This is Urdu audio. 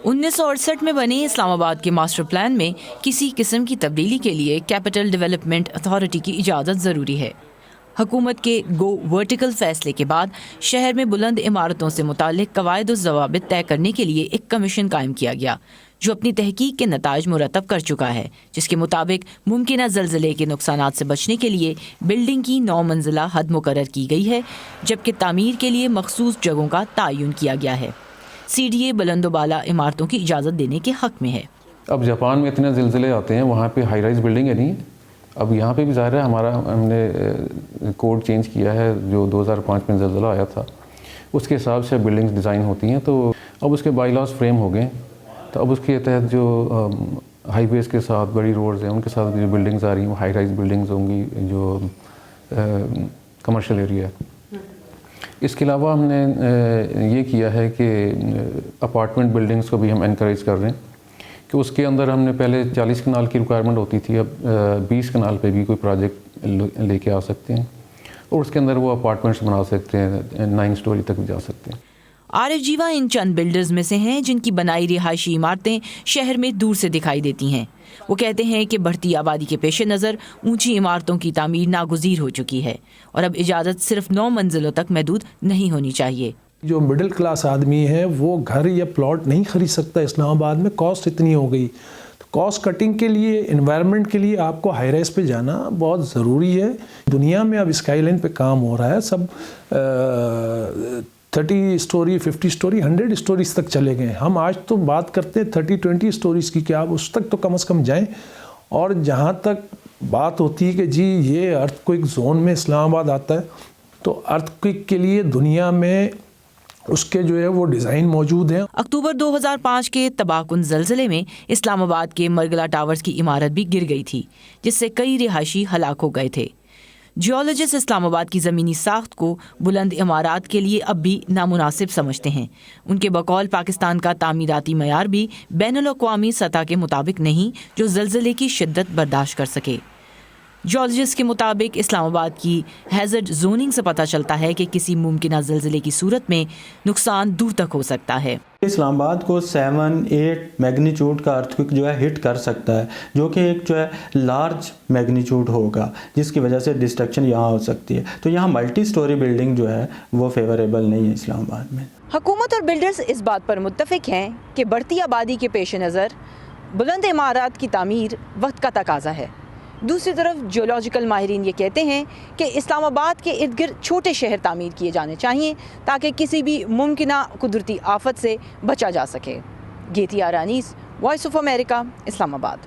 1968 میں بنے اسلام آباد کے ماسٹر پلان میں کسی قسم کی تبدیلی کے لیے کیپٹل ڈیولپمنٹ اتھارٹی کی اجازت ضروری ہے۔ حکومت کے گو ورٹیکل فیصلے کے بعد شہر میں بلند عمارتوں سے متعلق قواعد و ضوابط طے کرنے کے لیے ایک کمیشن قائم کیا گیا جو اپنی تحقیق کے نتائج مرتب کر چکا ہے، جس کے مطابق ممکنہ زلزلے کے نقصانات سے بچنے کے لیے بلڈنگ کی 9 منزلہ حد مقرر کی گئی ہے، جبکہ تعمیر کے لیے مخصوص جگہوں کا تعین کیا گیا ہے۔ سی ڈی اے بلند و بالا عمارتوں کی اجازت دینے کے حق میں ہے۔ اب جاپان میں اتنے زلزلے آتے ہیں، وہاں پہ ہائی رائز بلڈنگ نہیں ہے۔ اب یہاں پہ بھی ظاہر ہے ہم نے کوڈ چینج کیا ہے، جو 2005 میں زلزلہ آیا تھا اس کے حساب سے بلڈنگز ڈیزائن ہوتی ہیں، تو اب اس کے بائی لاز فریم ہو گئے، تو اب اس کے تحت جو ہائی ویز کے ساتھ بڑی روڈز ہیں ان کے ساتھ جو بلڈنگز آ رہی ہیں وہ ہائی رائز بلڈنگز ہوں گی جو کمرشل ایریا ہے۔ اس کے علاوہ ہم نے یہ کیا ہے کہ اپارٹمنٹ بلڈنگز کو بھی ہم انکریج کر رہے ہیں کہ اس کے اندر ہم نے پہلے 40 کنال کی ریکوائرمنٹ ہوتی تھی، اب 20 کنال پہ بھی کوئی پروجیکٹ لے کے آ سکتے ہیں اور اس کے اندر وہ اپارٹمنٹس بنا سکتے ہیں، 9 سٹوری تک بھی جا سکتے ہیں۔ عارف جیوا ان چند بلڈرز میں سے ہیں جن کی بنائی رہائشی عمارتیں شہر میں دور سے دکھائی دیتی ہیں۔ وہ کہتے ہیں کہ بڑھتی آبادی کے پیش نظر اونچی عمارتوں کی تعمیر ناگزیر ہو چکی ہے اور اب اجازت صرف 9 منزلوں تک محدود نہیں ہونی چاہیے۔ جو مڈل کلاس آدمی ہے وہ گھر یا پلاٹ نہیں خرید سکتا اسلام آباد میں، کاسٹ اتنی ہو گئی۔ تو کاسٹ کٹنگ کے لیے، انوائرمنٹ کے لیے آپ کو ہائی رائز پہ جانا بہت ضروری ہے۔ دنیا میں اب اسکائی لائن پہ کام ہو رہا ہے، سب 30 سٹوری، 50 سٹوری، 100 سٹوریز تک چلے گئے۔ ہم آج تو بات کرتے ہیں 30-20 سٹوریز کی، کہ آپ اس تک تو کم از کم جائیں۔ اور جہاں تک بات ہوتی ہے کہ جی یہ ارتھ کوئک زون میں اسلام آباد آتا ہے، تو ارتھ کوئک کے لیے دنیا میں اس کے جو ہے وہ ڈیزائن موجود ہیں۔ اکتوبر 2005 کے تباہ کن زلزلے میں اسلام آباد کے مرگلا ٹاورز کی عمارت بھی گر گئی تھی، جس سے کئی رہائشی ہلاک ہو گئے تھے۔ جیولوجسٹ اسلام آباد کی زمینی ساخت کو بلند عمارات کے لیے اب بھی نامناسب سمجھتے ہیں۔ ان کے بقول پاکستان کا تعمیراتی معیار بھی بین الاقوامی سطح کے مطابق نہیں جو زلزلے کی شدت برداشت کر سکے۔ جیولوجسٹ کے مطابق اسلام آباد کی ہیزرڈ زوننگ سے پتہ چلتا ہے کہ کسی ممکنہ زلزلے کی صورت میں نقصان دور تک ہو سکتا ہے۔ اسلام آباد کو 7-8 میگنیچیوڈ کا ارتھ جو ہے ہٹ کر سکتا ہے، جو کہ ایک جو ہے لارج میگنیچیوڈ ہوگا، جس کی وجہ سے ڈسٹرکشن یہاں ہو سکتی ہے۔ تو یہاں ملٹی سٹوری بلڈنگ جو ہے وہ فیوریبل نہیں ہے اسلام آباد میں۔ حکومت اور بلڈرز اس بات پر متفق ہیں کہ بڑھتی آبادی کے پیش نظر بلند عمارات کی تعمیر وقت کا تقاضا ہے۔ دوسری طرف جیولوجیکل ماہرین یہ کہتے ہیں کہ اسلام آباد کے ارد گرد چھوٹے شہر تعمیر کیے جانے چاہیے تاکہ کسی بھی ممکنہ قدرتی آفت سے بچا جا سکے۔ گیتی آرانیس، وائس آف امریکہ، اسلام آباد۔